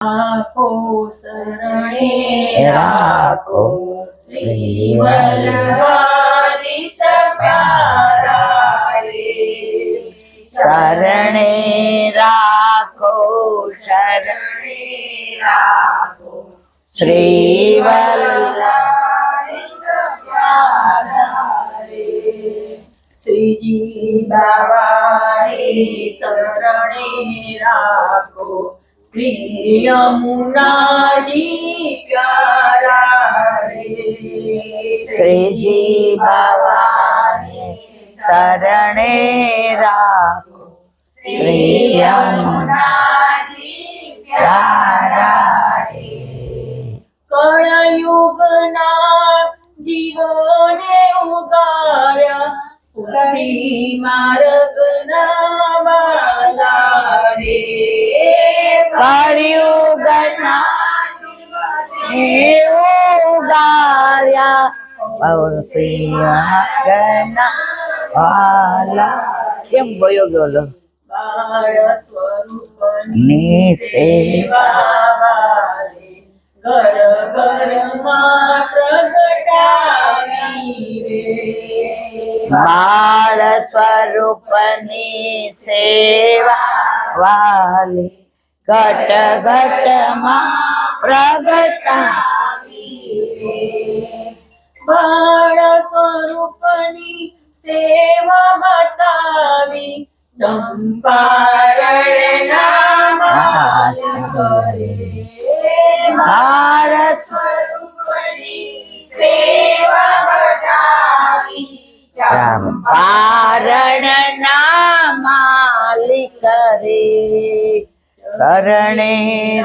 રાખો શરણે રાખો શ્રી વલ્લભાધીશ પ્યારા રે શરણે રાખો શરણે રાખો શ્રી વલ્લભાધીશ પ્યારા રે શ્રીજી બાવાની શરણે રાખો શ્રી યમુનાજી પ્યારા રે શ્રીજી બાવાની શરણે રાખો શ્રી યમુનાજી પ્યારા રે કળયુગના જીવોને ઉગાર્યા પુરી માર્ગના વાલા રે કળિયુગના ઉગાર્યા પવસિંહના વાલા. કેમ ગયો ગયો બાળ સ્વરૂપની ની સેવા ઘર ઘરમાં પ્રગટાવી રે બાળ સ્વરૂપની સેવા વાલી ઘટ ઘટમાં પ્રગટાવી રે બાળ સ્વરૂપની સેવા બતાવી ચંપારણ નામ કરે બાળ સ્વરૂપની સેવા બતાવી ચંપારણ ના માલિક રે શરણે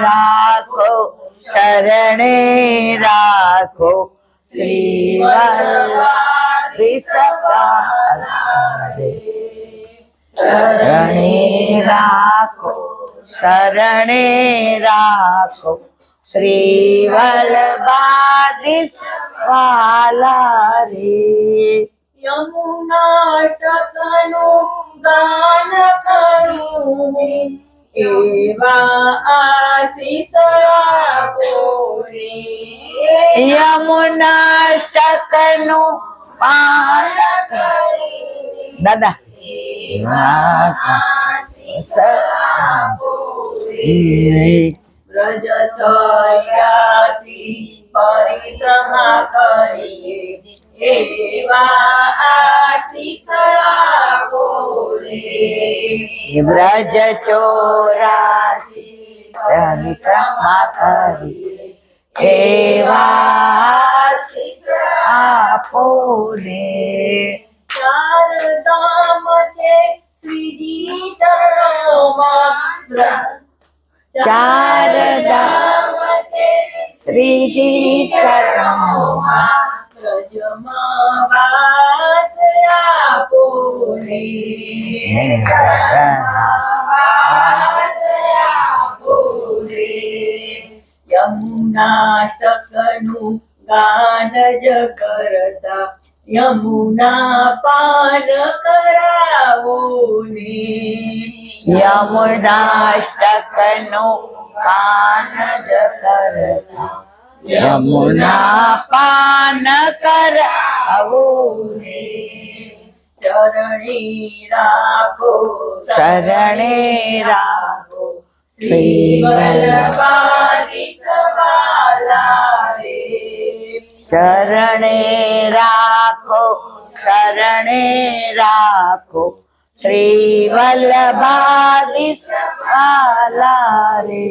રાખો શરણે રાખો શ્રી વલ્લભાધીશ પ્યારા રે શરણે રાખો શરણે રાખો શ્રી વલ્લભાધીશ વાલા રે યમુનાષ્ટકનું ગાન કરું એવા આશીષ આપો રે યમુના શકનું પાન દાદા આશીષ આપો રે વ્રજ 84 પરિક્રમા કરીએ એવા આશીષ આપો રે વ્રજ 84 પરિક્રમા કરી એવા આશીષ આપો રે ચાર ધામ છે શ્રીજી ચરણોમાં ચાર ધામ છે શ્રીજી ચરણોમાં વ્રજમાં વાસ આપો રે વાસ આપો રે યમુનાષ્ટકનું ગાન જ કરતા યમુના પાન કરાવો ને યમુનાષ્ટકનું પાન જ કરતા યમુના પાન કરાવું રે ચરણે રાખો શરણે રાખો શ્રી વલ્લભાધીશ વાલા રે શરણે રાખો શરણે રાખો શ્રી વલ્લભાધીશ વાલા રે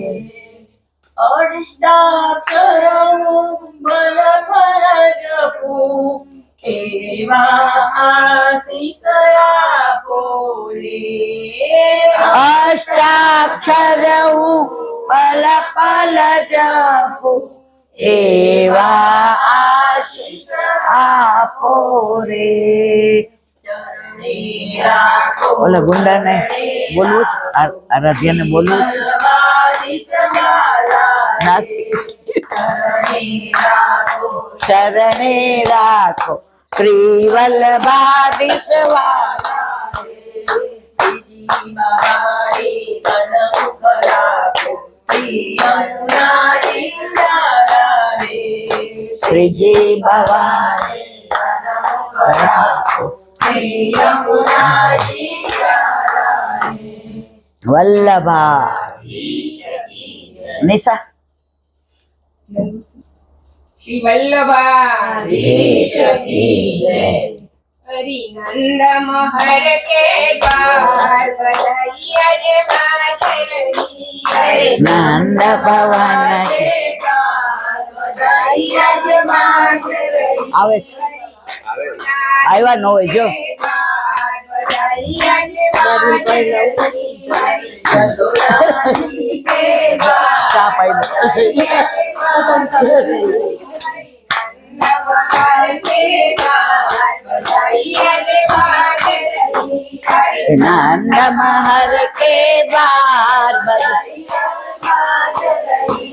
અષ્ટાક્ષરનું બલ બલ જપું એવા આશીષ આપો રે અષ્ટાક્ષર હું પલ પલ જપું એવા આશીષ આપો રે ચરણે રાખો ઓલા ગુંડાને બોલવું જ આરાધ્યાને બોલવું જ વલ્લભાધીશ વાલા નાસ્તિક ચરણે રાખો શરણે રાખો શ્રી વલ્લભાધીશ વાલા શ્રીજી બાબાએ તન મુખ રાખો श्री यमुना जी प्यारा रे श्री जी भवानी राखो श्री यमुना जी प्यारा रे वल्लभा निशा श्री वल्लभाधीश की जय हरि नंद महर के द्वार बधाइया जे बाज रही है नंद भवन के बधाइया जे बाज रही આવે છે આવ્યા ન હોય જો बधाइया जे बाज रही यशोदानी के ચા પાઈ દો नवहार के द्वार बधाइया जे बाज रही है नंद महर के द्वार बाज रही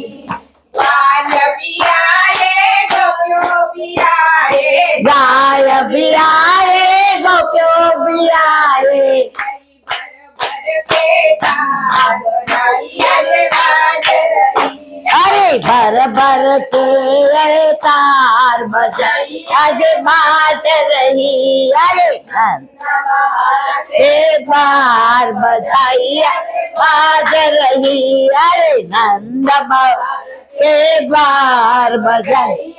बाल बियाए गोपियो बियाए गाय भी आए गोपियों भी आए अरे भर भर के तार बजाई आज बाज रही अरे एक बार बजाई बाज रही अरे नंद के बार बजाई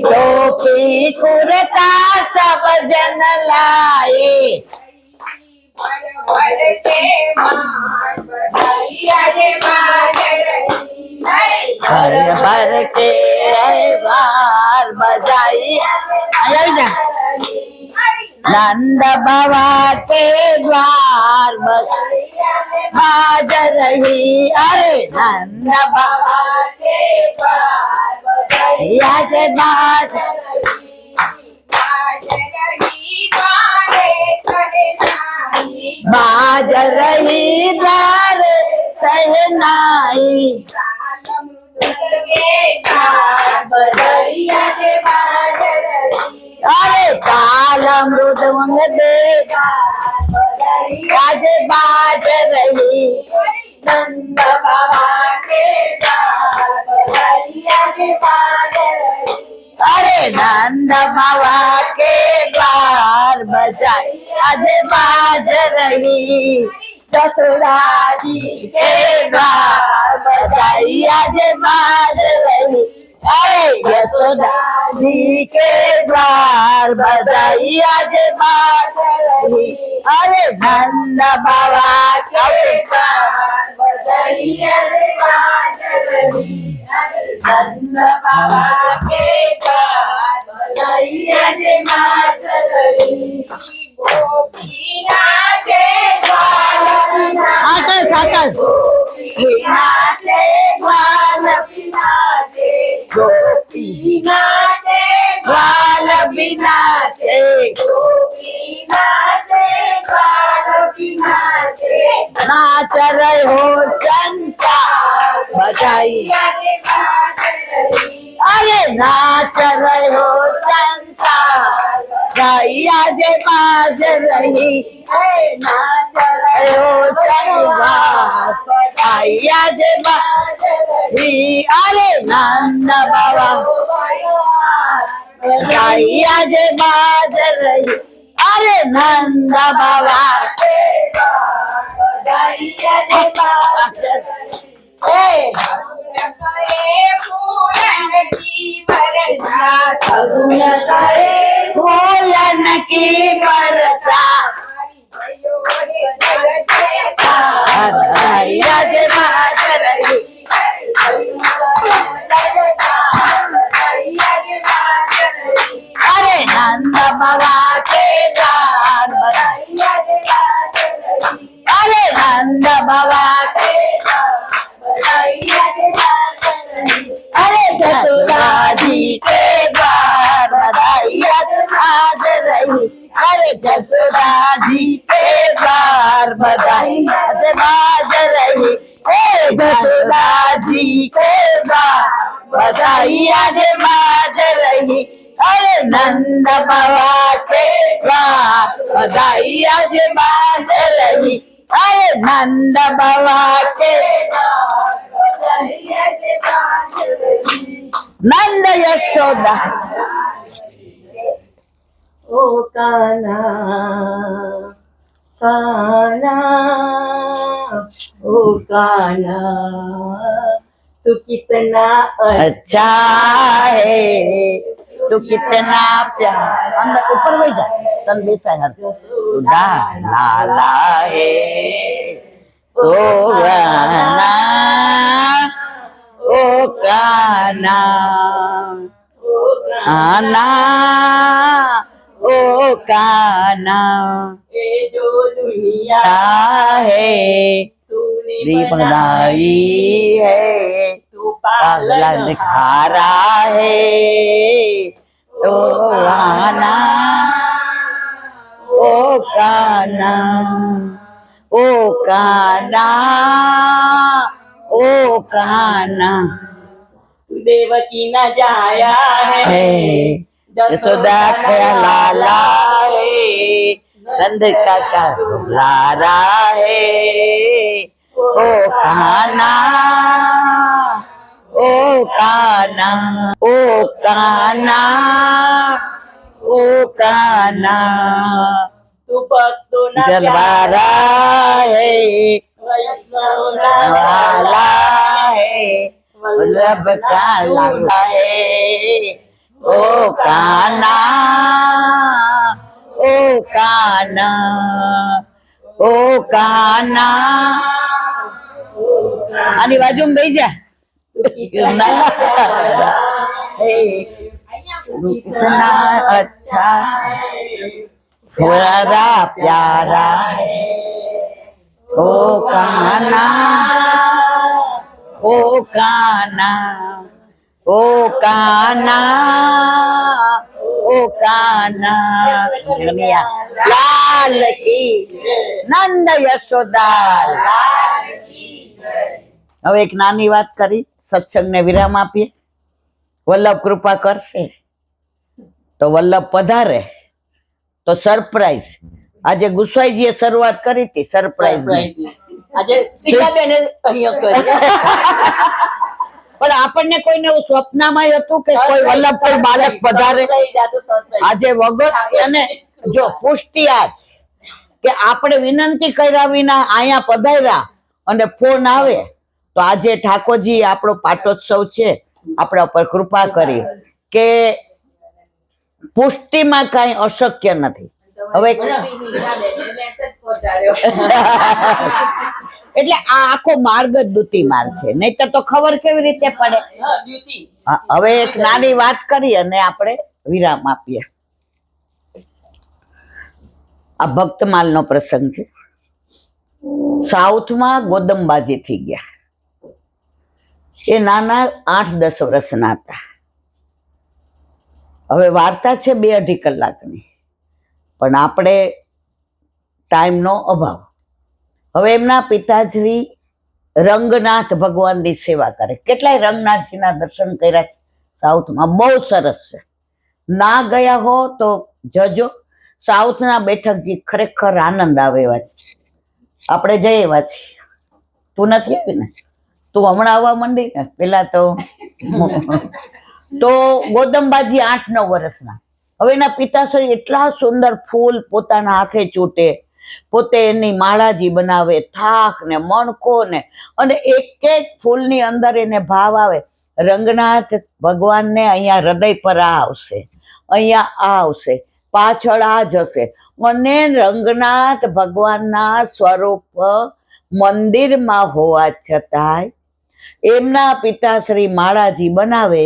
टोपी कुर्ता सब जन लाए भर भर के बार बजाई आई ना नंद बाबा के द्वार बाज रही अरे नंद बाबा याद बाज बाज रही द्वार सहनाई अरे काल मृदंग दे आज बाज रही नंद बाबा के बधाइया जे बाज रही अरे नंद बाबा के द्वार बजाई आज बाज रही यशोदा जी के द्वार बजाई आज बाज रही अरे यशोदा जी के द्वार बजाई आज बाज रही अरे नंद बाबा के बधाइया जे बाज रही नंद बाबा के बधाइया जे बाज रही आकल साकल नाचे ग्वाल नाचे गोपी नाचे ग्वाल बिनाचे गोपी नाचे ग्वाल नाचे नाच रहे हो संसार बजाई अरे नाच रहे हो संसार बजाई आज बाज रही नाच रहे हो संसार बजाई आज बाज रही अरे नंद बाबा बजाई आज बाज रही अरे नंद बाबा बधाइया जे बाज रही सगुन करे फूलन की बरसा बधाइया जे बाज रही अरे नंद बाबा के द्वार बधाइया जे बाज रही अरे नंद बाबा के अरे यशोदा जी के द्वार बधाइया बाज रही अरे यशोदा जी के द्वार बधाइया बाज रही यशोदा जी के द्वार बधाइया बाज रही અરે નંદ બાવા કે દ્વાર બધાઈ આજે બાંધ રહી અરે નંદ બાવા કે નંદ યશોદા ओ कान्हा कान्हा ओ कान्हा तू कितना अच्छा है तू कितना प्यार अंदर ऊपर वही जा तन बेसा खुदा लाला है ओ गाना ओ काना आना ओ काना ये जो दुनिया है तूने दी बनाई है तू पालन पालन खारा है तो आना ओ काना ओ काना ओ काना देवकी न जाया है यशोदा का लाला है नंद का लारा है ओ काना ओ काना ओ काना ओ काना तू भक्तो न जलवारा है वैष्णव न वाला है वल्लभ का लाला है ओ काना ओ काना ओ काના આની બાજુમાં બેસી જા कितना अच्छा बड़ा प्यारा ओ काना ओ काना ओ काना ओ काना लाल की नंद યશોદા હવે એક નાની વાત કરી સત્સંગને વિરામ આપીએ વલ્લભ કૃપા કરશે તો વલ્લભ પધારે તો સરપ્રાઈઝ આજે ગુસાઈજીએ શરૂઆત કરી હતી સરપ્રાઈઝ આજે ટીકાબેને અહીંયા કરી પણ આપણને કોઈને એવું સ્વપ્નમાં હતું કે કોઈ વલ્લભ કોઈ બાળક પધારે આજે વગર અને જો પુષ્ટિ આજ કે આપણે વિનંતી કર્યા વિના અહીંયા પધાર્યા અને ફોન આવે તો આજે ઠાકોરજી આપણો પાટોત્સવ છે આપણા ઉપર કૃપા કરી કે પુષ્ટિમાં કઈ અશક્ય નથી હવે એટલે આ આખો માર્ગ જ દૂતી માર્ગ છે નહીતર તો ખબર કેવી રીતે પડે હવે એક નાની વાત કરી અને આપણે વિરામ આપીએ આ ભક્તમાલ નો પ્રસંગ છે સાઉથમાં ગોદમબાજી થઈ ગયા એ નાના 8-10 વર્ષના હતા હવે વાર્તા છે 2-2.5 કલાકની પણ આપણે ટાઈમનો અભાવ હવે એમના પિતાશ્રી રંગનાથ ભગવાનની સેવા કરે કેટલાય રંગનાથજીના દર્શન કર્યા સાઉથમાં બહુ સરસ છે ના ગયા હો તો જજો સાઉથના બેઠકજી ખરેખર આનંદ આવે એવા છે આપણે જઈએ એવા છીએ તું નથી આવી ને તું હમણાં આવવા માંડી ને પેલા તો ગોદમબાજી 8-9 વર્ષના હવે એના પિતાશ્રી એટલા સુંદર ફૂલ પોતાના હાથે ચૂંટે પોતે એની માળાજી બનાવે થાક ને મણકો ને અને એક એક ફૂલની અંદર એને ભાવ આવે રંગનાથ ભગવાનને અહીંયા હૃદય પર આ આવશે અહીંયા આ આવશે પાછળ આ જશે અને રંગનાથ ભગવાનના સ્વરૂપ મંદિરમાં હોવા છતાંય એમના પિતાશ્રી માળાજી બનાવે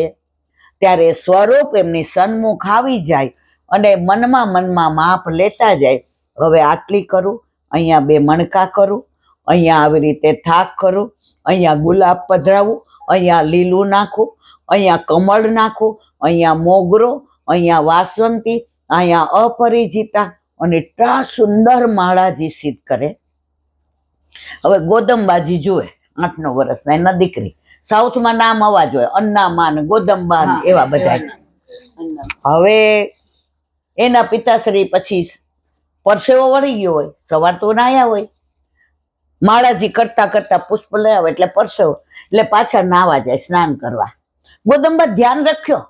ત્યારે સ્વરૂપ એમની સન્મુખ આવી જાય અને મનમાં માપ લેતા જાય હવે આટલી કરું અહીંયા 2 મણકા કરું અહીંયા આવી રીતે થાક કરું અહીંયા ગુલાબ પધરાવું અહીંયા લીલું નાખું અહીંયા કમળ નાખું અહીંયા મોગરો અહીંયા વાસંતી અહીંયા અપરિચિતા અને એટલા સુંદર માળાજી સિદ્ધ કરે હવે ગોદમબાજી જુએ 8-9 વર્ષના એના દીકરી સાઉથમાં નામ અવાજ હોય અન્નામા ને ગોદંબા એવા બધા હવે એના પિતાશ્રી પછી પરસેવો વળી ગયો હોય, સવાર તો નાયા હોય, માળાજી કરતા કરતા પુષ્પ લઈ આવે એટલે પરસેવો, એટલે પાછા નાવા જાય સ્નાન કરવા. ગોદંબા ધ્યાન રખ્યો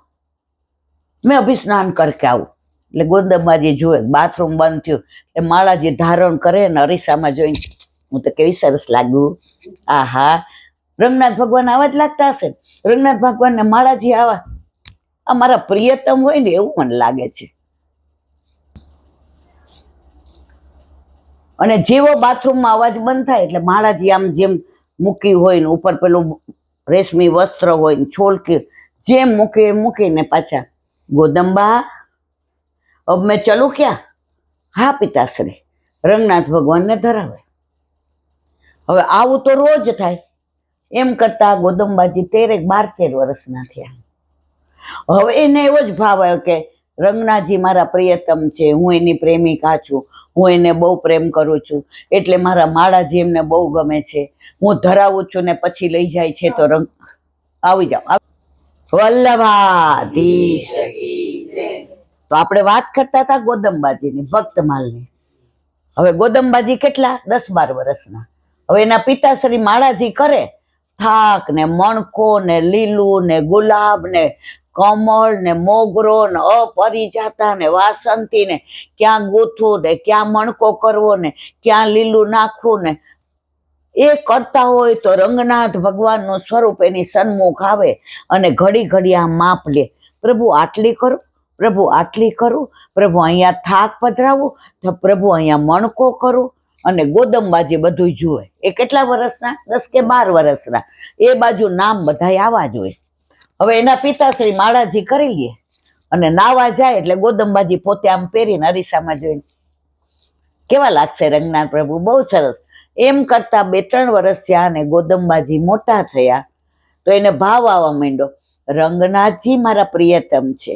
મેં અભી સ્નાન કરકે આવું. એટલે ગોદંબાજી જુએ બાથરૂમ બંધ થયું એટલે માળાજી ધારણ કરે ને અરીસામાં જોઈને હું તો કેવી સરસ લાગુ. આહા, રંગનાથ ભગવાન આવા જ લાગતા હશે. રંગનાથ ભગવાન ને માળાજી આવા, આ મારા પ્રિયતમ હોય ને એવું મને લાગે છે. અને જેવો બાથરૂમમાં અવાજ બંધ થાય એટલે માળાજી આમ જેમ મૂકી હોય ને ઉપર પેલું રેશમી વસ્ત્ર હોય ને છોલકી જેમ મૂકીને પાછા, ગોદંબા અબ મેં ચલું ક્યાં? હા પિતાશ્રી. રંગનાથ ભગવાનને ધરાવે. હવે આવું તો રોજ થાય. એમ કરતા ગોદંબાજી 12 વર્ષના થયા. હવે એને એવો જ ભાવ આવ્યો કે રંગનાથજી મારા પ્રિયતમ છે, હું એની પ્રેમિકા છું, હું એને બહુ પ્રેમ કરું છું, એટલે મારા માળાજી એમને બહુ ગમે છે, હું ધરાવું છું ને પછી લઈ જાય છે તો રંગ આવી જાઓ. વલ્લભાધીશ. તો આપણે વાત કરતા હતા ગોદંબાજીની, ભક્તમાલની. હવે ગોદંબાજી કેટલા? 10-12 વર્ષના. હવે એના પિતાશ્રી માળાજી કરે, થાક ને મણકો ને લીલું ને ગુલાબ ને કમળ ને મોગરો ને અપરિજાતા ને વાસંતી ને ક્યાં ગૂંથવું ને ક્યાં મણકો કરવો ને ક્યાં લીલું નાખવું ને એ કરતા હોય તો રંગનાથ ભગવાનનું સ્વરૂપ એની સન્મુખ આવે અને ઘડી ઘડી આ માપ લે. પ્રભુ આટલી કરું, પ્રભુ આટલી કરું, પ્રભુ અહીંયા થાક પધરાવું, તો પ્રભુ અહીંયા મણકો કરું. અને ગોદંબાજી બધું જુએ. એ કેટલા વર્ષના? 10 કે 12 વર્ષના. એ બાજુ નામ બધા આવા જ હોય. હવે એના પિતાશ્રી માળાજી કરી લે અને નાવા જાય એટલે ગોદંબાજી પોતે આમ પહેરીને અરીસામાં જોઈને કેવા લાગશે રંગનાથ પ્રભુ, બહુ સરસ. એમ કરતા 2-3 વર્ષ થયા અને ગોદંબાજી મોટા થયા તો એને ભાવ આવવા માંડ્યો, રંગનાથજી મારા પ્રિયતમ છે,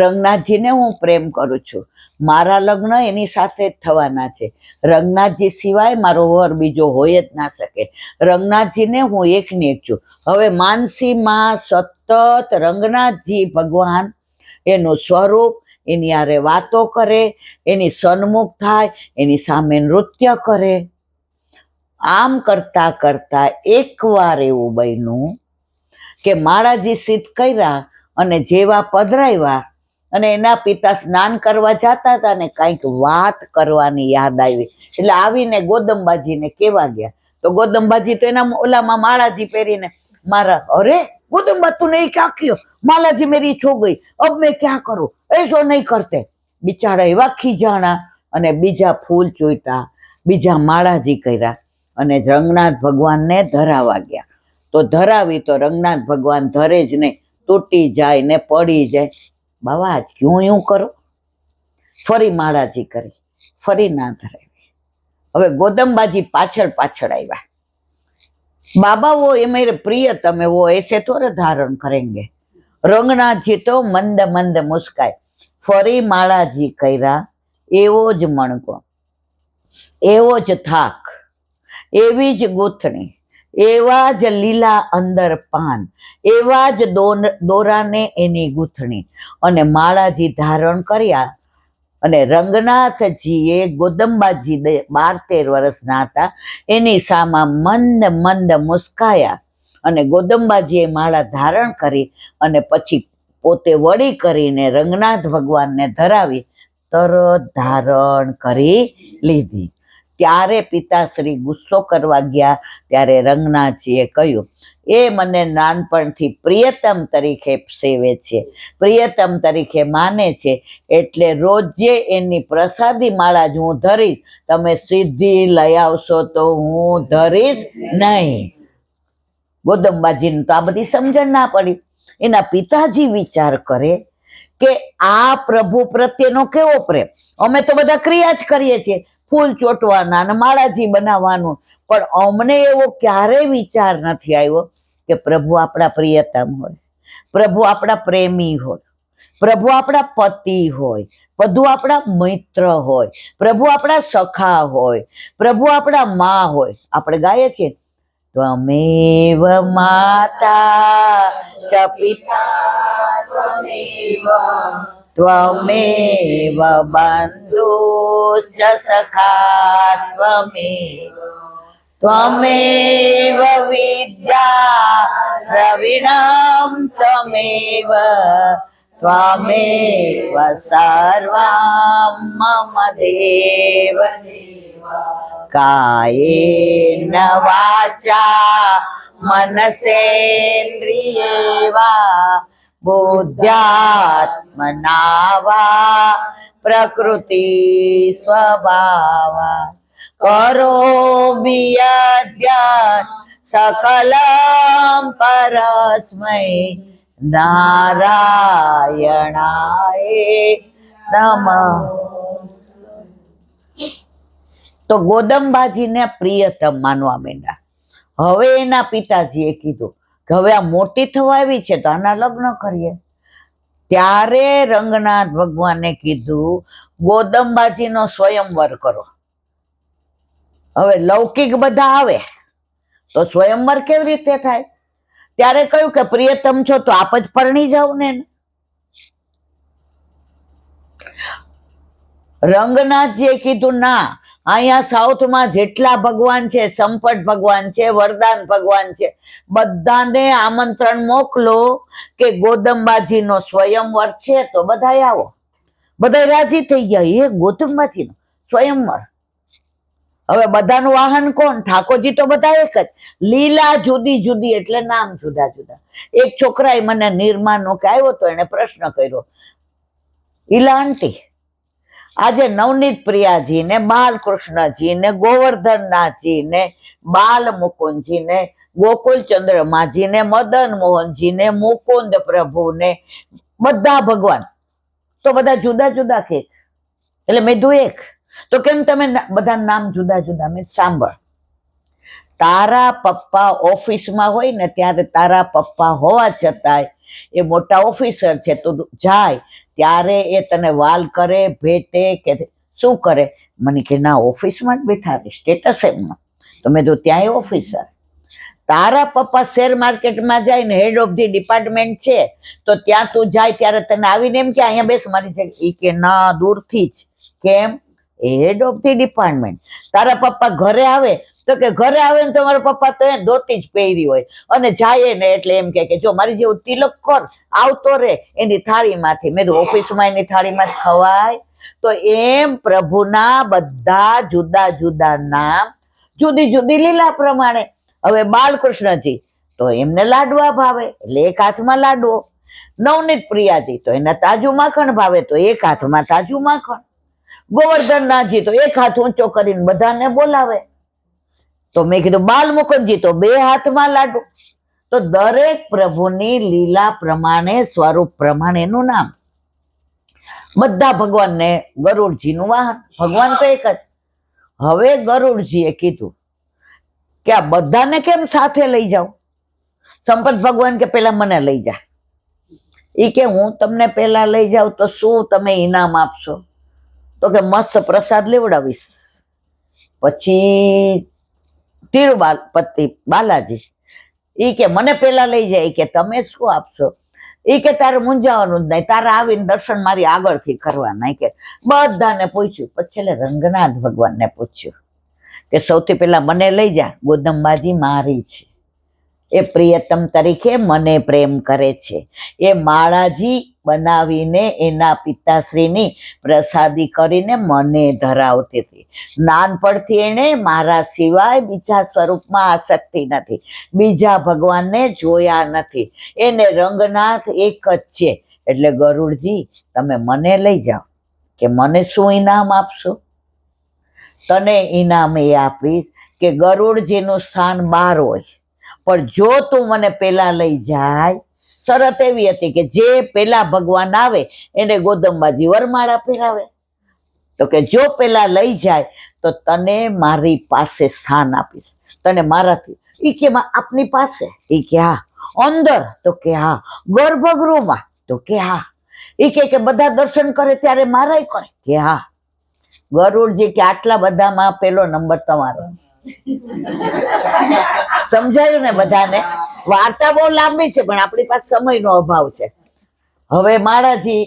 રંગનાથજીને હું પ્રેમ કરું છું, મારા લગ્ન એની સાથે જ થવાના છે, રંગનાથજી સિવાય મારો વર બીજો હોય જ ના શકે, રંગનાથજીને હું એકની એક છું. હવે માનસીમાં સતત રંગનાથજી ભગવાન એનું સ્વરૂપ એની હારે વાતો કરે, એની સન્મુખ થાય, એની સામે નૃત્ય કરે. આમ કરતા કરતા એકવાર એવું બન્યું કે માળાજી સિદ્ધ કર્યા અને જેવા પધરાવ્યા અને એના પિતા સ્નાન કરવા જતા હતા ને કંઈક વાત કરવાની યાદ આવી એટલે આવીને ગોદંબાજીને કેવા ગયા. તો ગોદંબાજી તો એના ઓલામાં માળાજી પહેરીને મારા, અરે ગોદંબા તું નહીં ક્યાં કયો, માલાજી મેરી છો ગઈ, અબ મેં ક્યાં કરું, એસો નહીં કરતે. બિચારા એવા ખીજાણા અને બીજા ફૂલ ચોઈતા, બીજા માળાજી કર્યા અને રંગનાથ ભગવાનને ધરાવા ગયા. તો ધરાવી તો રંગનાથ ભગવાન ધરે જ નહીં, તૂટી જાય ને પડી જાય. બાબા ક્યું યું કરો? ફરી માળાજી કરી, ફરી ના ધરાવી. હવે ગોદંબાજી પાછળ પાછળ આવ્યા. बाबा वो ये मेरे प्रियतम है, वो ऐसे थोड़े धारण करेंगे. रंगनाथजी तो मंद मंद मुस्काय. फरी माळाजी कर्या एवो ज मणको, एवो ज थाक, एवी ज गूंथणी, एवा ज लीला अंदर पान, एवा ज दोराने एनी गूंथणी अने माळाजी धारण कर्या. અને રંગનાથજીએ ગોદંબાજી 12-13 વર્ષના હતા એની સામે મંદ મંદ મુસ્કાયા અને ગોદંબાજીએ માળા ધારણ કરી અને પછી પોતે વળી કરીને રંગનાથ ભગવાનને ધરાવી તરત ધારણ કરી લીધી. ત્યારે પિતાશ્રી ગુસ્સો કરવા ગયા ત્યારે રંગનાથજીએ કહ્યું, એ મને નાનપણથી પ્રિયતમ તરીકે સેવે છે, પ્રિયતમ તરીકે માને છે, એટલે રોજે એની પ્રસાદી માળા જ હું ધરીશ, તમે સીધી લઈ આવશો તો હું ધરીશ નહીં. ગોદંબાજીને તો આ બધી સમજણ ના પડી. એના પિતાજી વિચાર કરે કે આ પ્રભુ પ્રત્યેનો કેવો પ્રેમ, અમે તો બધા ક્રિયા જ કરીએ છીએ, ફૂલ ચોટવાના અને માળાજી બનાવવાનું, પણ અમને એવો ક્યારેય વિચાર નથી આવ્યો કે પ્રભુ આપણા પ્રિયતમ હોય, પ્રભુ આપણા પ્રેમી હોય, પ્રભુ આપણા પતિ હોય, પ્રભુ આપણા મિત્ર હોય, પ્રભુ આપણા સખા હોય, પ્રભુ આપણા માં હોય. આપણે ગાઈએ છીએ ત્વમેવ માતા ચ પિતા ત્વમેવ બંધુશ્ચ સખા ત્વમેવ વિદ્યા દ્રવિણમ ત્વમેવ સર્વં મમ દેવ કાયેન વાચા મનસેન્દ્રિયે વા બુદ્ધ્યાત્મના વા પ્રકૃતિ સ્વભાવા કરોમિ યદ્યत् સકલં પરસ્મૈ નારાયણાય નમઃ. તો ગોદંબાજીને પ્રિયતમ માનવા માંડ્યા. હવે એના પિતાજીએ કીધું કે હવે આ મોટી થવા આવી છે તો આના લગ્ન કરીએ. ત્યારે રંગનાથ ભગવાને કીધું ગોદંબાજીનો સ્વયંવર કરો. હવે લૌકિક બધા આવે તો સ્વયંવર કેવી રીતે થાય? ત્યારે કહ્યું કે પ્રિયતમ છો તો આપ જ પરણી જાવ ને. રંગનાથજીએ કીધું ના, અહીંયા સાઉથમાં જેટલા ભગવાન છે, સંપટ ભગવાન છે, વરદાન ભગવાન છે, બધાને આમંત્રણ મોકલો કે ગોદંબાજીનો સ્વયંવર છે તો બધા આવો. બધા રાજી થઈ ગયા. એ ગોદંબાજીનો સ્વયંવર. હવે બધાનું વાહન કોણ? ઠાકોરજી તો બધા એક જ, લીલા જુદી જુદી એટલે નામ જુદા જુદા. એક છોકરાએ મને નિર્માનો કે આવ્યો તો એને પ્રશ્ન કર્યો, ઈલા આંટી આજે નવનીત પ્રિયાજી ને બાલકૃષ્ણજી ને ગોવર્ધનનાથજી ને બાલ મુકુંદજી ને ગોકુલચંદ્રમાજી ને મદન મોહનજી ને મુકુંદ પ્રભુ ને બધા ભગવાન તો બધા જુદા જુદા કે. એટલે મેં કીધું એક તો કેમ તમે બધા નામ જુદા જુદા? મેં સાંભળ, તારા પપ્પા ઓફિસમાં હોય ને ત્યારે તારા પપ્પા હોવા છતાંય એ મોટા ઓફિસર છે તો જાય ત્યારે એ તને વાલ કરે, ભેટે કે શું કરે? મને કે ના ઓફિસમાં જ બેઠા રહે, સ્ટેટસ એમનો. તો મેં તો ત્યાં ઓફિસર. તારા પપ્પા શેર માર્કેટમાં જાય ને હેડ ઓફ ધી ડિપાર્ટમેન્ટ છે તો ત્યાં તું જાય ત્યારે તને આવીને એમ કે અહીંયા બેસ મારી જગ્યા. એ કે ના, દૂરથી જ. કેમ? Head of the department. તારા પપ્પા ઘરે આવે તો કે ઘરે આવે ને તમારા પપ્પા તો એ ધોતી જ પહેરી હોય અને જાય ને એટલે એમ કે જો મારી જેવું તિલક કર, આવતો રે એની થાળીમાંથી. મેં ઓફિસમાં એની થાળીમાં જ ખવાય? તો એમ પ્રભુના બધા જુદા જુદા નામ, જુદી જુદી લીલા પ્રમાણે. હવે બાલકૃષ્ણજી તો એમને લાડવા ભાવે એટલે એક હાથમાં લાડવો. નવનીત પ્રિયાજી તો એને તાજું માખણ ભાવે તો એક હાથમાં તાજું માખણ. ગોવર્ધનનાથજી તો એક હાથ ઊંચો કરીને બધાને બોલાવે. તો મેં કીધું બાલ મુકુંદજી તો બે હાથમાં લાડુ. તો દરેક પ્રભુની લીલા પ્રમાણે, સ્વરૂપ પ્રમાણેનું નામ. બધા ભગવાનને ગરુડજીનું વાહન, ભગવાન તો એક જ. હવે ગરુડજીએ કીધું કે આ બધાને કેમ સાથે લઈ જાઓ? સંપત ભગવાન કે પેલા મને લઈ જા. એ કે હું તમને પેલા લઈ જાઉં તો શું તમે ઇનામ આપશો? તો કે મસ્ત પ્રસાદ લેવડાવીશ. પછી તિરુપતિ બાલાજી એ કે મને પેલા લઈ જાય કે તમે શું આપશો? એ કે તારે મૂંઝાવાનું જ નહીં, તારે આવીને દર્શન મારી આગળથી કરવાના. કે બધાને પૂછ્યું. પછી છેલ્લે રંગનાથ ભગવાનને પૂછ્યું કે સૌથી પહેલા મને લઈ જા, ગોદંબાજી મારી છે, એ પ્રિયતમ તરીકે મને પ્રેમ કરે છે. એ માળાજી બનાવીને એના પિતાશ્રીની પ્રસાદી કરીને મને ધરાવતી હતી. નાનપણથી એને મારા સિવાય બીજા સ્વરૂપમાં આસક્તિ નથી, બીજા ભગવાનને જોયા નથી. એને રંગનાથ એક જ છે. એટલે ગરુડજી તમે મને લઈ જાઓ. કે મને શું ઇનામ આપશો? તને ઇનામ એ આપીશ કે ગરુડજીનું સ્થાન 12 હોય, પણ જો તું મને પેલા લઈ જાય. શરત એવી હતી કે જે પેલા ભગવાન આવે એને ગોદંબાજી વરમાળા પહેરાવે. તો કે જો પેલા લઈ જાય તો તને મારી પાસે સ્થાન આપીશ, તને મારાથી. એ કે આપની પાસે? એ કે હા. અંદર? તો કે હા. ગર્ભગૃહમાં? તો કે હા. એ કે બધા દર્શન કરે ત્યારે મારાય કરે? કે હા. ગરુડજી કે આટલા બધામાં પેલો નંબર તમારો. સમજાયું ને બધાને? વાર્તા બહુ લાંબી છે પણ આપણી પાસે સમયનો અભાવ છે. હવે મહારાજી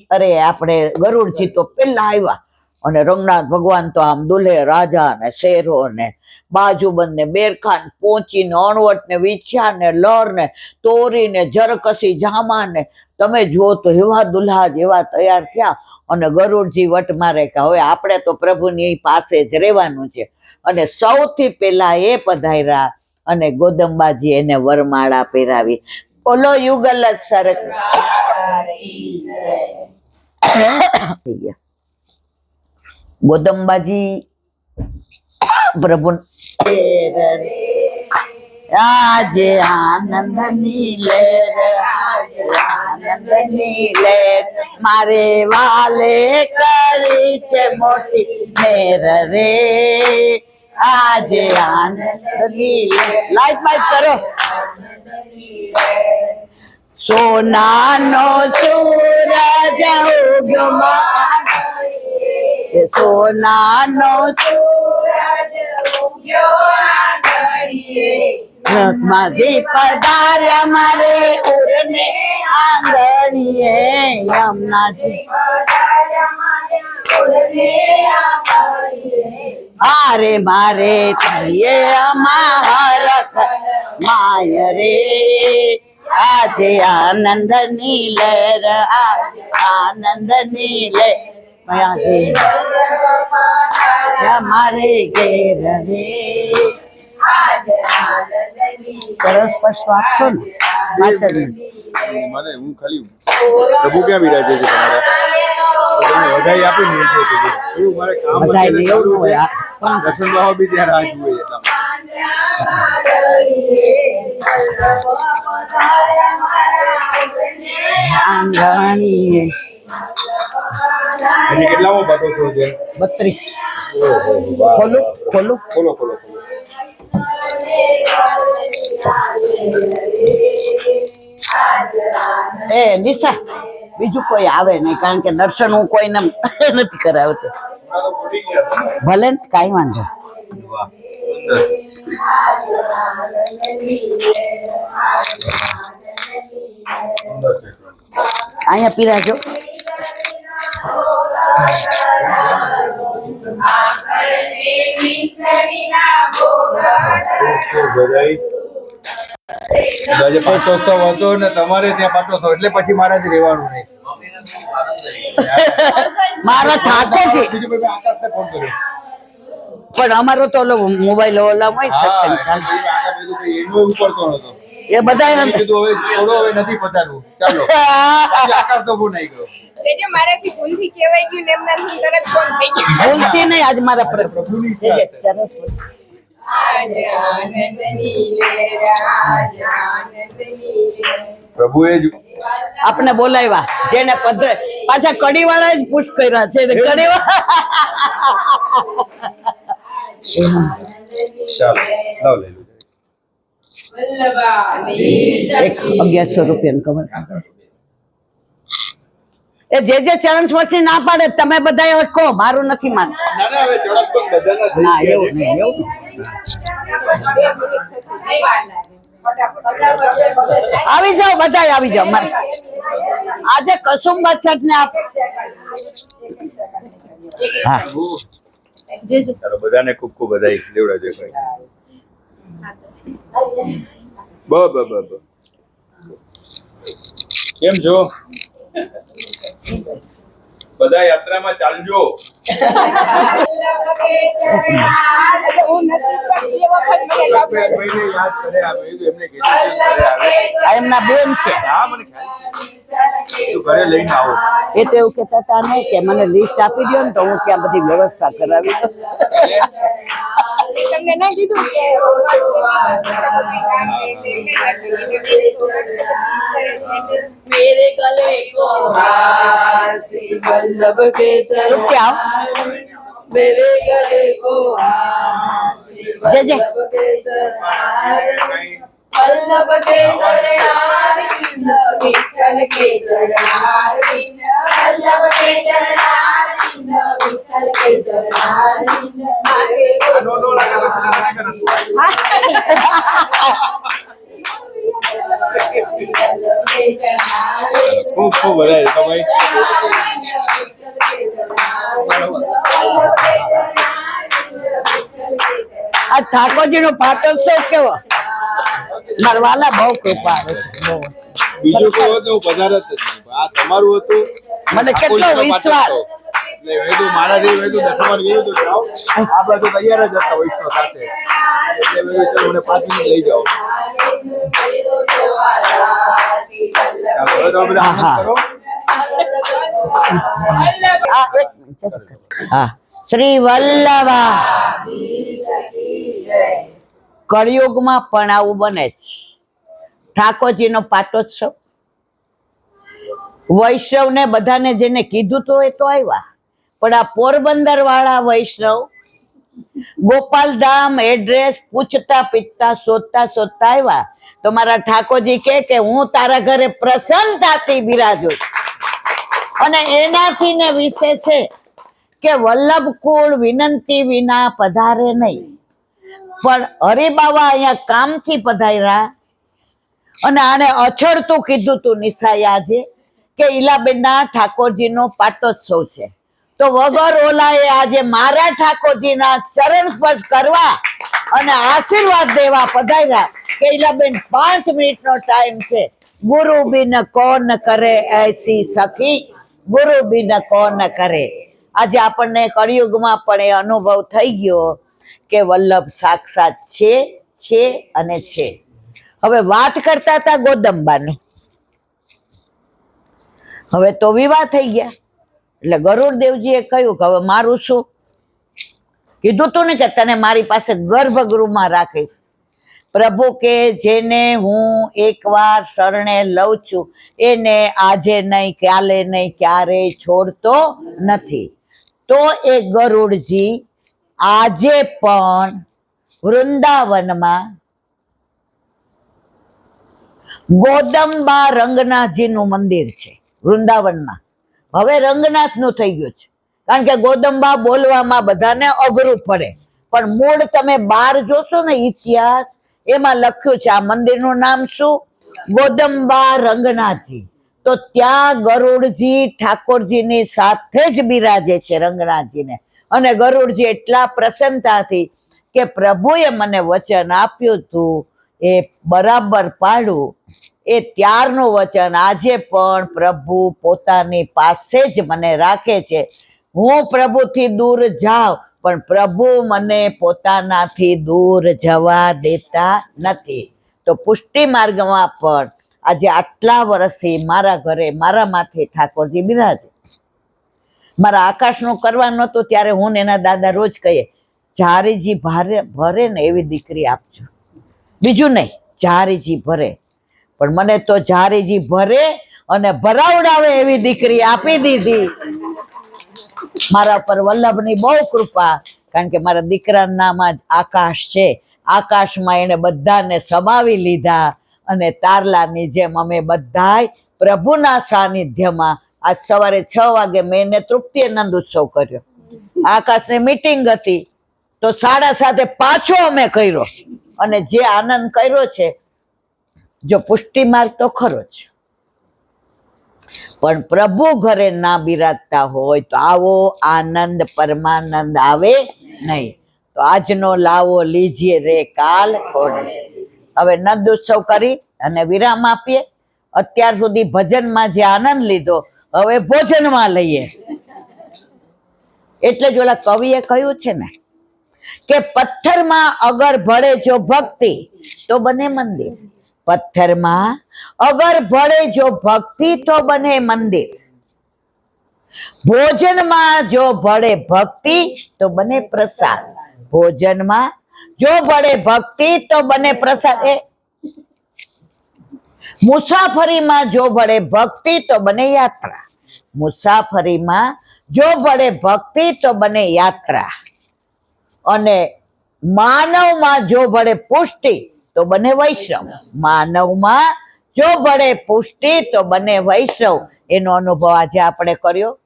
આપણે ગરુડજી તો પેલા આવ્યા અને રંગનાથ ભગવાન તો આમ દુલ્હે રાજા ને શેરો ને બાજુબંધ ને બેરખાન પહોંચીને અણવટ ને વિછ્યા ને લર ને તોરી ને જરકસી જામા ને તમે જુઓ તો એવા દુલ્હા જેવા તૈયાર થયા. અને ગરુડજી વટ મારે કે હવે આપણે તો પ્રભુની પાસે જ રહેવાનું છે. અને સૌથી પેલા એ પધાર્યા અને ગોદંબાજી એને વરમાળા પહેરાવી. બોલો યુગલ સરક ગોદંબાજી પ્રભુ આજે આનંદની લહેર, આજે આનંદની લહેર, મારે વાલે કરી છે મોટી મેર રે, આજે આનંદની લહેર. લાઈટ બાઈટ કરો. સોનાનો સૂરજ ઉગ્યો મારે, સોનાનો સૂરજ ઉગ્યો આંગણીએ, માજી પધાર્યા મારે ઉરને આંગણીએ, યમુનાજી પધાર્યા મારે ઉરને આંગણીએ, આરે મારે થઈએ અમારક માય રે, આજે આનંદની લહેર, આજે આનંદની લહેર, આજે મારે ઘેર રે. આજે આનંદની સરસ પશુ આપશો ને માતાજી. મારે હું ખાલી પ્રભુ ક્યાં બિરાજે છે તમારા વધાઈ આપી ને એવું મારે કામ બધાયને એવું હોય દર્શન બાબા બી ત્યાં રાહ જુએ એટલા આંગણીએ. અને કેટલામો પાટો છો છે 32. ઓહો, વાહ, ખોલો વાહ. ખોલો. ખોલો ખોલો ખોલો એ નિશા બીજું કોઈ આવે નહીં કારણ કે દર્શન હું કોઈને નથી કરાવતી. આ તો ફૂટી ગયા ભલે ને કાંઈ વાંધો. વાહ સુંદર સુંદર છે અહીંયા પીરાજો. બધાઈ આજે પાટોત્સવ હતો ને તમારે ત્યાં પાટોત્સવ એટલે પછી મારાથી રહેવાનું નહીં. મારો થાકો છે બીજું ભાઈ મેં આકાશને ફોન કર્યો. પણ અમારો તો ઓલો મોબાઈલ ઓલા હોય હા, સત્સંગ એટલે ચાલે. પછી આકાશ કીધું કે એનો ઉપડતો નતો. એ બધા મેં કીધું હવે છોડો, હવે નથી પતારવું, ચાલો. પછી આકાશનો ફોન આવી ગયો. જે મારાથી ભૂલથી કહેવાય ગયું ને એમના તરત ફોન થઈ ગયો. ભૂલતી નહીં આજ મારા પ્રભુની ઈચ્છા છે. સરસ. આજે આનંદની લહેર, આજે આનંદની લહેર. પ્રભુએ જ આપણે બોલાવ્યા જેને પધરે પાછા કડી વાળા જ પુશ કર્યા છે ને કડી ચાલો લાવ લઈ લો. એક 1100 રૂપિયાનું કવર. એ જે ચરણ સ્પર્શી ના પાડે તમે બધા કહો, મારું નથી માન. ના ના હવે ચોરસ પણ બધાના થઈ ના ગયા એવું છે. નહીં એવું. આવી જાઓ બધા આવી જાઓ. મારે આજે કસુંબા છઠ ને આપ હા ચાલો બધાને ખૂબ ખૂબ બધાઈ લેવડાવજો ભાઈ. બ બ બ બ કેમ છો બધા યાત્રામાં ચાલજો. હું નથી કરતી એ વખત મને લાગે. ભાઈને યાદ કરે આ ભાઈ તો એમને કીધું કે ઘરે આવે. આ એમના બેન છે. હા મને ખ્યાલ તું ઘરે લઈને આવો. એ તો એવું કહેતા હતા ને કે મને લિસ્ટ આપી દો ને તો હું ત્યાં બધી વ્યવસ્થા કરાવી દઉં. તમને ના કીધું કે मेरे गले को हार श्री वल्लभ के रुक चरण, के आओ. मेरे गले को हार श्री जय जय. वल्लभ के चरण, वल्लभ के चरणार विठ्ठल के चरणार वल्लभ के चरणार વિઠ્ઠલ કે જનારી આ નો લાગે લક્ષ્મી ખૂબ ખૂબ વધારે તો ભાઈ આ ઠાકોરજી નો પાટોત્સવ કેવો મારા વાલા બહુ કૃપા આવે છે બહુ. બીજું કોઈ હતું હું પધાર જ નહીં. આ તમારું હતું મને કેટલો વિશ્વાસ. એટલે વેદુ મારાથી વેદુ દર્શન ગયું તો જાઓ આ બાજુ તૈયાર જ હતા વૈષ્ણવ સાથે એટલે મેં ચલો મને 5 મિનિટ લઈ જાઓ ચાલો હવે તમે બધા આનંદ કરો આ એક મિનિટ just હા શ્રી વલ્લભા કળિયુગમાં પણ આવું બને છે ઠાકોરજીનો પાટોત્સવ વૈષ્ણવને બધાને જેને કીધું તો એ તો આવ્યા પણ આ પોરબંદર વાળા વૈષ્ણવ ગોપાલધામ એડ્રેસ પૂછતા પીછતા શોધતા શોધતા આવ્યા તો મારા ઠાકોરજી કે હું તારા ઘરે પ્રસન્નતાથી બિરાજું અને એનાથી ને વિશે છે કે વલ્લભ કુળ વિનંતી વિના પધારે નહીં પણ હરિબાવા અહીંયા કામથી પધાર્યા અને આને અછડતું કીધું તું નિશાએ આજે કે ઈલાબેનના ઠાકોરજીનો પાટોત્સવ છે તો વગર ઓલાએ આજે મારા ઠાકોરજીના ચરણ સ્પર્શ કરવા અને આશીર્વાદ દેવા પધાર્યા કે ઈલાબેન 5 મિનિટનો ટાઈમ છે ગુરુ બિન કોણ કરે એસી સખી ગુરુ બિન કોણ કરે આજે આપણને કળિયુગમાં પણ એ અનુભવ થઈ ગયો કે વલ્લભ સાક્ષાત છે અને છે હવે વાત કરતા હતા ગોદંબાનું હવે તો વિવાહ થઈ ગયા એટલે ગરુડદેવજીએ કહ્યું કે હવે મારું શું કીધું તું ને કે તને મારી પાસે ગર્ભગૃહમાં રાખીશ પ્રભુ કે જેને હું એકવાર શરણે લઉં છું એને આજે નહીં કાલે નહીં ક્યારેય છોડતો નથી તો એ ગરુડજી આજે પણ વૃંદાવનમાં ગોદંબા રંગનાથજીનું મંદિર છે વૃંદાવનમાં હવે રંગનાથનું થઈ ગયું છે કારણ કે ગોદંબા બોલવામાં બધાને અઘરું પડે પણ મૂળ તમે બહાર જોશો ને ઇતિહાસ એમાં લખ્યું છે આ મંદિરનું નામ શું ગોદંબા રંગનાથજી તો ત્યાં ગરુડજી ઠાકોરજીની સાથે જ બિરાજે છે રંગનાથજીને અને ગરુડજી એટલા પ્રસન્નતાથી કે પ્રભુએ મને વચન આપ્યું હતું એ બરાબર પાડું એ ત્યારનું વચન આજે પણ પ્રભુ પોતાની પાસે જ મને રાખે છે હું પ્રભુથી દૂર જાઉં પણ પ્રભુ મને પોતાનાથી દૂર જવા દેતા નથી તો પુષ્ટિ માર્ગમાં પણ આજે આટલા વર્ષથી મારા ઘરે મારા માથે ઠાકોરજી બિરાજે મારા આકાશનું કરવાનું હતું ત્યારે હું ને એના દાદા રોજ કહીએ જારીજી ભરે ને એવી દીકરી આપજો બીજું નહીં જારીજી ભરે પણ મને તો જારીજી ભરે અને ભરાવડાવે એવી દીકરી આપી દીધી મારા પર વલ્લભની બહુ કૃપા કારણ કે મારા દીકરાના નામ જ આકાશ છે આકાશમાં એને બધાને સમાવી લીધા અને તારલાની જેમ અમે બધાય પ્રભુના સાનિધ્યમાં આજ સવારે 6 વાગે મેં એને તૃપ્તિ આનંદ ઉત્સવ કર્યો આકાશની મીટિંગ હતી તો 7:30 પાછો અમે કર્યો અને જે આનંદ કર્યો છે જો પુષ્ટિ માર્ગ તો ખરો જ પણ પ્રભુ ઘરે ના બિરાજતા હોય તો આવો આનંદ પરમાનંદ આવે નહીં તો આજનો લાવો લીજીએ રે કાલ ખોડે હવે નંદ ઉત્સવ કરી અને વિરામ આપીએ અત્યાર સુધી ભજનમાં જે આનંદ લીધો હવે ભોજનમાં લઈએ એટલે જ ઓલા કવિએ કહ્યું છે ને કે પથ્થરમાં અગર ભળે જો ભક્તિ તો બને મંદિર પથ્થરમાં અગર ભળે જો ભક્તિ તો બને મંદિર ભોજનમાં જો ભળે ભક્તિ તો બને પ્રસાદ ભોજનમાં જો ભળે ભક્તિ તો બને પ્રસાદ એ મુસાફરીમાં જો ભળે ભક્તિ તો બને યાત્રા મુસાફરીમાં જો ભળે ભક્તિ તો બને યાત્રા અને માનવમાં જો ભળે પુષ્ટિ તો બને વૈષ્ણવ માનવમાં જો ભળે પુષ્ટિ તો બને વૈષ્ણવ એનો અનુભવ આજે આપણે કર્યો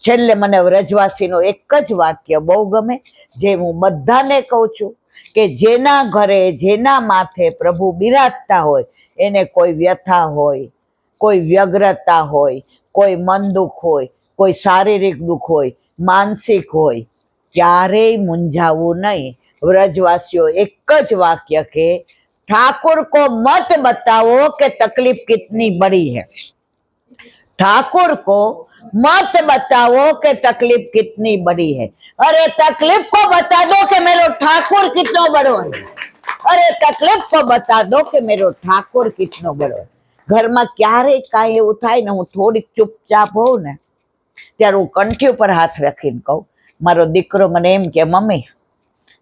છેલ્લે મને વ્રજવાસીનું એક જ વાક્ય બહુ ગમે, જે હું બધાને કહું છું કે જેના ઘરે જેના માથે પ્રભુ બિરાજતા હોય એને કોઈ વ્યથા હોય, કોઈ વ્યગ્રતા હોય, કોઈ મન દુઃખ હોય, કોઈ શારીરિક દુઃખ હોય, માનસિક હોય, ક્યારેય મૂંઝાવું નહીં. વ્રજવાસીઓ એક જ વાક્ય કે ઠાकुर को मत बताओ कि तकलीफ कितनी बड़ी है, ठाकुर को मत बताओ कि तकलीफ कितनी बड़ी है, अरे तकलीफ को बता दो कि मेरा ठाकुर कितना बड़ो है, अरे तकलीफ को बता दो कि मेरा ठाकुर कितनो बड़ो है. ઘરમાં ક્યારેય કાંઈ એવું થાય ને હું થોડીક ચૂપચાપ હોઉં ને ત્યારે હું કંઠી ઉપર હાથ રાખીને કહું, મારો દીકરો મને એમ કે મમ્મી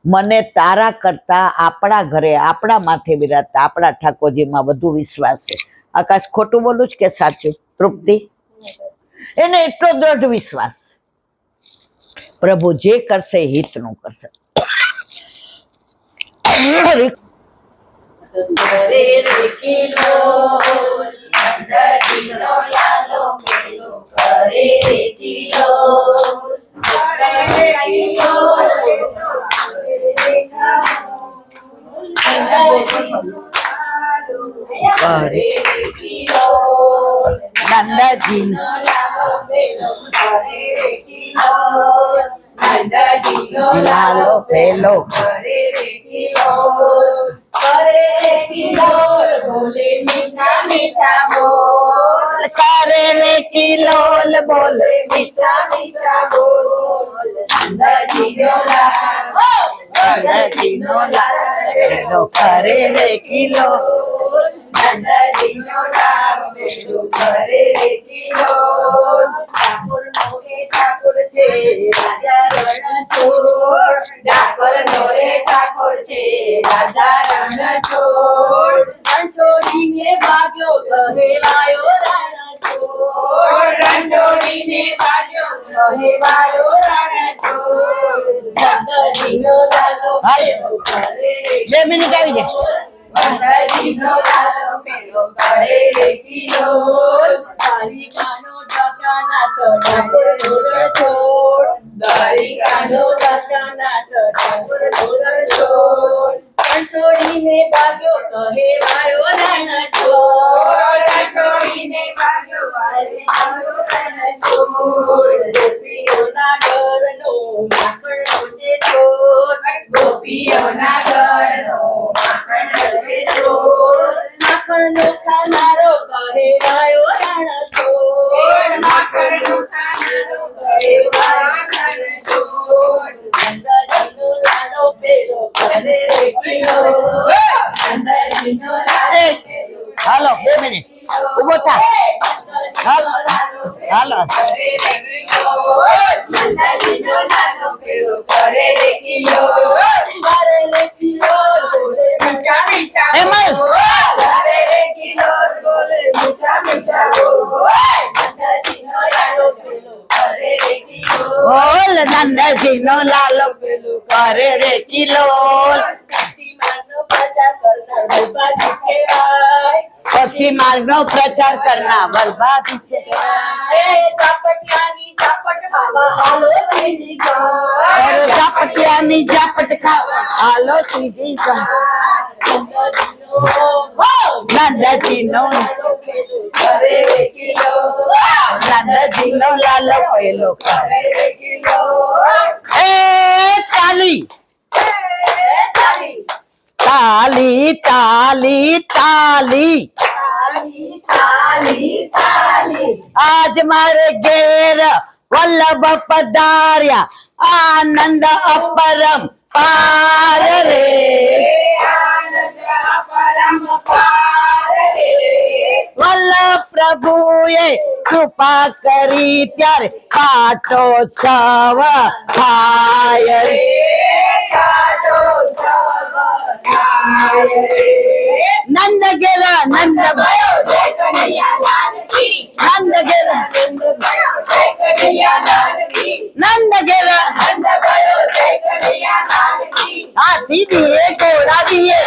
મને તારા કરતા આપણા ઘરે આપણા માથે બિરાજતા આપણા ઠાકોરજીમાં વધુ વિશ્વાસ છે. આકાશ ખોટું બોલું જ કે સાચું? તૃપ્તિ એને એટલો દ્રઢ વિશ્વાસ, પ્રભુ જે કરશે હિતનું કરશે. નંદજી લાલો પેલો કરે રે કિલોલ બોલે મીઠા મીઠા બોલ, નંદજીનો લાલો કરે રે કિલોલ, નંદજીનો લાલો કરે રે કિલોલ. ઠાકોર નો એ ઠાકોર છે રાજા રણછોડ, ઠાકોર નો એ ઠાકોર છે રાજા રણછોડ, રણછોડીને ભાગ્યો કહેવાયો રણછોડ, રણછોડીને ભાગ્યો કહેવાયો રણછોડ, નંદજીનો લાલો પેલો કરે રે. 2 મિનિટ આવી જાય. નંદજીનો લાલો પેલો કરે રે કિલોલ, દ્વારિકાનો જગન્નાથ ઠાકોર રણછોડ, દ્વારિકાનો જગન્નાથ ઠાકોર રણછોડ, રણછોડીને ભાગ્યો કહેવાયો રણછોડ, રણછોડીને ભાગ્યો કહેવાયો રણછોડ, ગોપીઓના ઘરનો માખણનો છે ચોર, ગોપીઓના ઘરનો માખણનો છે ચોર, માખણનો ખાનારો કહેવાયો રણછોડ, માખણનો ખાનારો કહેવાયો રણછોડ, નંદજીનો લાલો પેલો કરે રે કિલોલ, નંદજીનો લાલો પેલો. હાલો 2 મિનિટ ઉભો થા. હાલો હાલો કરે રે કિલોલ, નંદજીનો લાલો પેલો કરે રે કિલોલ, કરે રે કિલોલ બોલે મીઠા મીઠા બોલ, કરે રે કિલોલ બોલે મીઠા મીઠા બોલ, નંદજીનો લાલો પેલો કરે રે કિલોલ, બોલ નંદજીનો લાલો પેલો કરે રે કિલોલ. ભક્તિ માર્ગનો પ્રચાર કરનાર બરબાદી છે. ઝાપટિયાની ઝાપટ ખાવા હાલો ત્રીજી ગાય, ઝાપટિયાની ઝાપટ ખાવા હાલો ત્રીજી ગાય, નંદજીનો કરે રે કિલોલ, નંદજીનો લાલો પેલો કરે રે કિલોલ. એ તાલી તાલી તાલી તાલી તાલી તાલી, આજ મારે ઘેર વલ્લભ પધાર્યા આનંદ અપરમ પાર રે, આનંદ અપરમ પાર રે, વલ્લભ પ્રભુએ કૃપા કરી ત્યારે પાટોત્સવ થાય રે, નંદ ગેલા નંદ ભયો જય કનૈયા લાલ કી, નંદ ગેલા નંદ ભયો જય કનૈયા લાલ કી, નંદ ગેલા નંદ ભયો જય કનૈયા લાલ કી, હાથી દિએ ઘોડા દિએ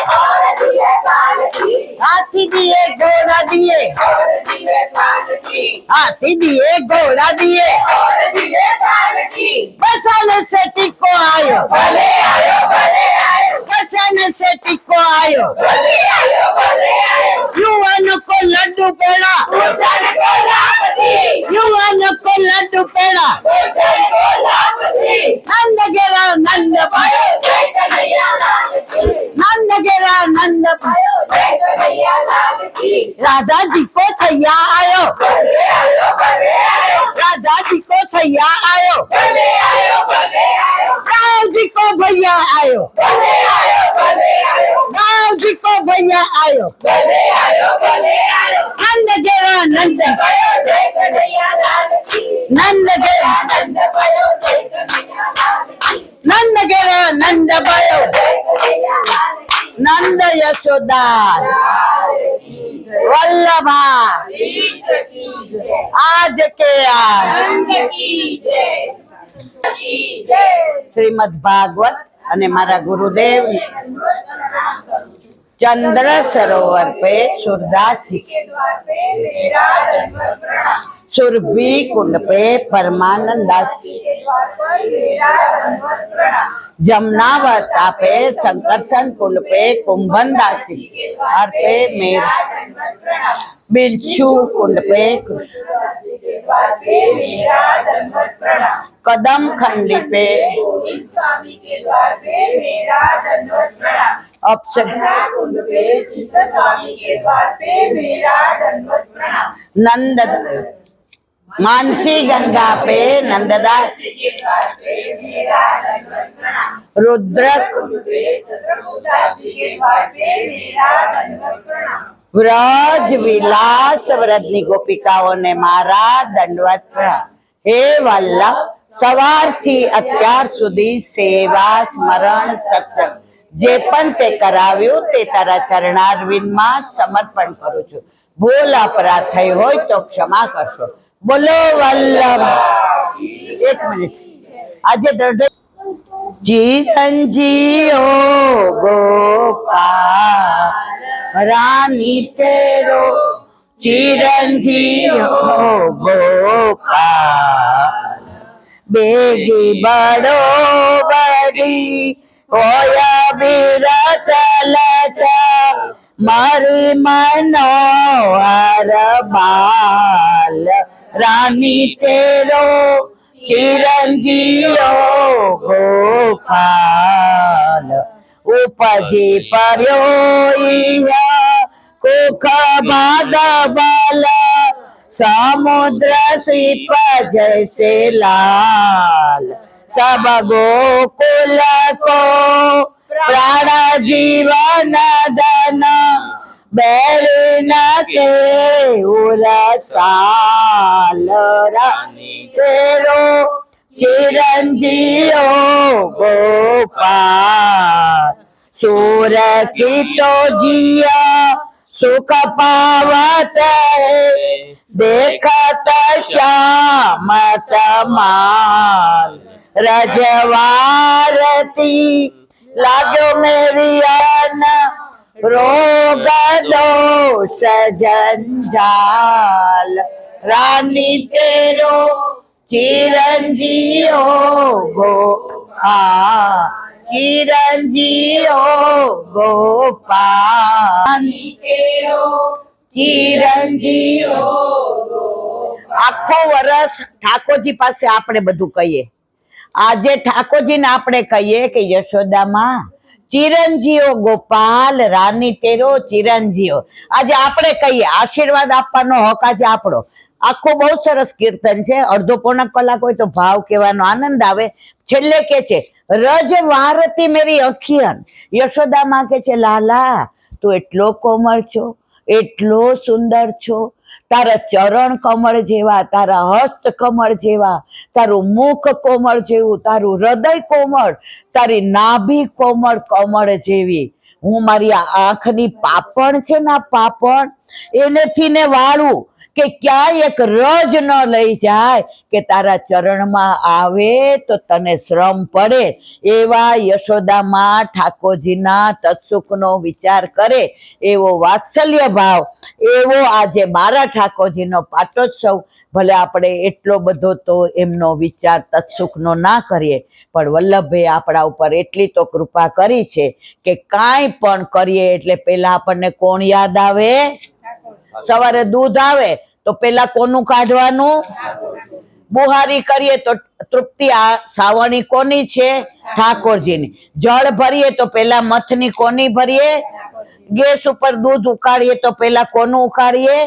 બાલ કી, હાથી દિયે ઘોડા દિયે और दिए पालकी हाथी दिए घोड़ा दिए और दिए पालकी बसाने से टिको आयो भले आयो बसाने से टिको आयो भले आयो युवानों को लड्डू पेड़ा उठन को लापसी युवानों को लड्डू पेड़ा उठन को लापसी नंद गेरा नंद भयो जय कन्हैया लाल की नंद गेरा नंद भयो जय कन्हैया लाल की राधा जी को सैया आयो भले आयो राधा जी को सैया आयो भले आयो राव जी को भैया आयो भले आयो राव जी को भैया आयो भले आयो नंद गेरा नंद भयो जय कन्हैया लाल की नंद गेरा आनंद भयो जय कन्हैया लाल की नंद गेरा नंद भयो जय कन्हैया लाल की नंद यशोदा लाल की जय वल्लभा ईश की जय आज के आज नंद की जय શ્રીમદ ભાગવત અને મારા ગુરુદેવ ચંદ્ર સરોવર पे सूरदासी के द्वार पे मेरा दंडवत प्रणाम सुरभि कुंड पे परमानंद दासी के द्वार पर मेरा दंडवत प्रणाम जमुनावता पे संकर्षण कुंड पे कुंभन दासी और पे मेरा दंडवत प्रणाम बिच्छू कुंड पे कृष्ण तुलसी के द्वार पे मेरा दंडवत प्रणाम कदम खंडी पे गोविंद स्वामी के द्वार पे मेरा दंडवत प्रणाम अप्सर कुंड पे चित्त स्वामी के द्वार पे मेरा दंडवत प्रणाम नंद मानसी गंगा पे नंददास के द्वार पे मेरा दंडवत प्रणाम रुद्र कुंड पे चंद्रमुदासी के द्वार पे मेरा दंडवत प्रणाम વ્રજ વિલાસ વ્રજની ગોપિકાઓને મારા દંડવત પ્રણામ હે વલ્લભ સવારથી અત્યાર સુધી સેવા સ્મરણ સત્સંગ જે પણ તે કરાવ્યું તે તારા ચરણારવિંદમાં સમર્પણ કરું છું ભૂલ અપરાધ થઈ હોય તો ક્ષમા કરશો બોલો વલ્લભ એક મિનિટ આજે દર્દ चिरंजीव गोपाल रानी तेरो चिरंजीव गोपाल बेगी बड़ो बड़ी होया विरत लता मारी मनोहर बाल रानी तेरो चिरंजीव गोपाल उपजी पर्यो कुख बाल समुद्र सिप जैसे लाल सब गोकुल को प्राण जीवन दन बैरिन के उरसाल रानी तेरो चिरंजीव गोपाल सूर की तो जिया सुख पावत है देखत श्याम तमाल रजवारती लागो मेरी अन रोग दोष जंजाल रानी तेरो चिरंजीव गोपाल चिरंजीव गोपाल तेरो चिरंजीव આખો વર્ષ ઠાકોરજી પાસે આપણે બધું કહીએ આજે ઠાકોરજીને આપણે કહીએ કે યશોદામાં ચિરંજીવ ગોપાલ રાની તેરો ચિરંજીવ આજે આપણે કહીએ આશીર્વાદ આપવાનો હક આજે આપણો આખું બહુ સરસ કીર્તન છે અડધો પોણો કલાક હોય તો ભાવ કહેવાનો આનંદ આવે છેલ્લે કે છે રજ વારતી મેરી અખિયન યશોદામાં કે છે લાલા તું એટલો કોમળ છો એટલો સુંદર છો તારા ચરણ કમળ જેવા તારા હસ્ત કમળ જેવા તારું મુખ કોમળ જેવું તારું હૃદય કોમળ તારી નાભી કોમળ કમળ જેવી હું મારી આ આંખની પાપણ છે ને આ પાપણ એનેથી ને વાળું કે ક્યાંય એક રજ ન લઈ જાય કે તારા ચરણમાં આવે તો તને શ્રમ પડે, એવા યશોદામાં ઠાકોરજીના તત્સુખનો વિચાર કરે, એવો વાત્સલ્ય ભાવ, એવો આજે મારા ઠાકોરજીનો પાટોત્સવ. ભલે આપણે એટલો બધો તો એમનો વિચાર તત્સુખનો ના કરીએ, પણ વલ્લભે આપણા ઉપર એટલી તો કૃપા કરી છે કે કાંઈ પણ કરીએ એટલે પેલા આપણને કોણ યાદ આવે? સવારે દૂધ આવે તો પેલા કોનું કાઢવાનું? બુહારી કરીએ તો તૃપ્તિ સાવણી કોની છે? ઠાકોરજીની. જળ ભરીએ તો પેલા મથની કોની ભરીએ? ગેસ ઉપર દૂધ ઉકાળીએ તો પેલા કોનું ઉકાળીએ?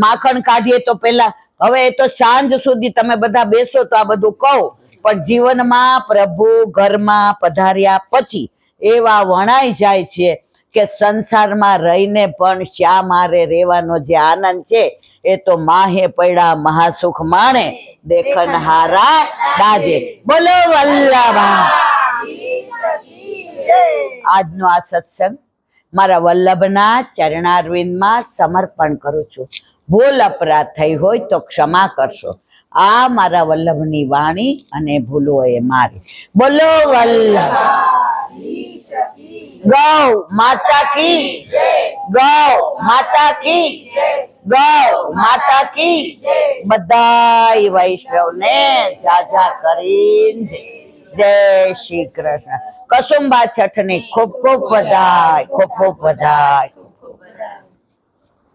માખણ કાઢીએ તો પેલા. હવે એ તો સાંજ સુધી તમે બધા બેસો તો આ બધું કહું, પણ જીવનમાં પ્રભુ ઘરમાં પધાર્યા પછી એવા વણાઈ જાય છે કે સંસારમાં રહીને પણ શા મારે રહેવાનો જે આનંદ છે એ તો માહે પડ્યા મહાસુખ માણે, દેખન હારા દાજે. બોલો વલ્લભા. આજનો આ સત્સંગ મારા વલ્લભના ચરણારવિંદમાં સમર્પણ કરું છું. ભૂલ અપરાધ થઈ હોય તો ક્ષમા કરશો. આ મારા વલ્લભની વાણી અને ભૂલો એ મારી. બોલો વલ્લભ. ગૌ માતા કી, ગૌ માતા કી, ગૌ માતા કી. બધાય વૈષ્ણવને જાજા કરીને જય શ્રી કૃષ્ણ. કસુંબા છઠની ખૂબ ખૂબ વધાય, ખૂબ ખૂબ વધાય.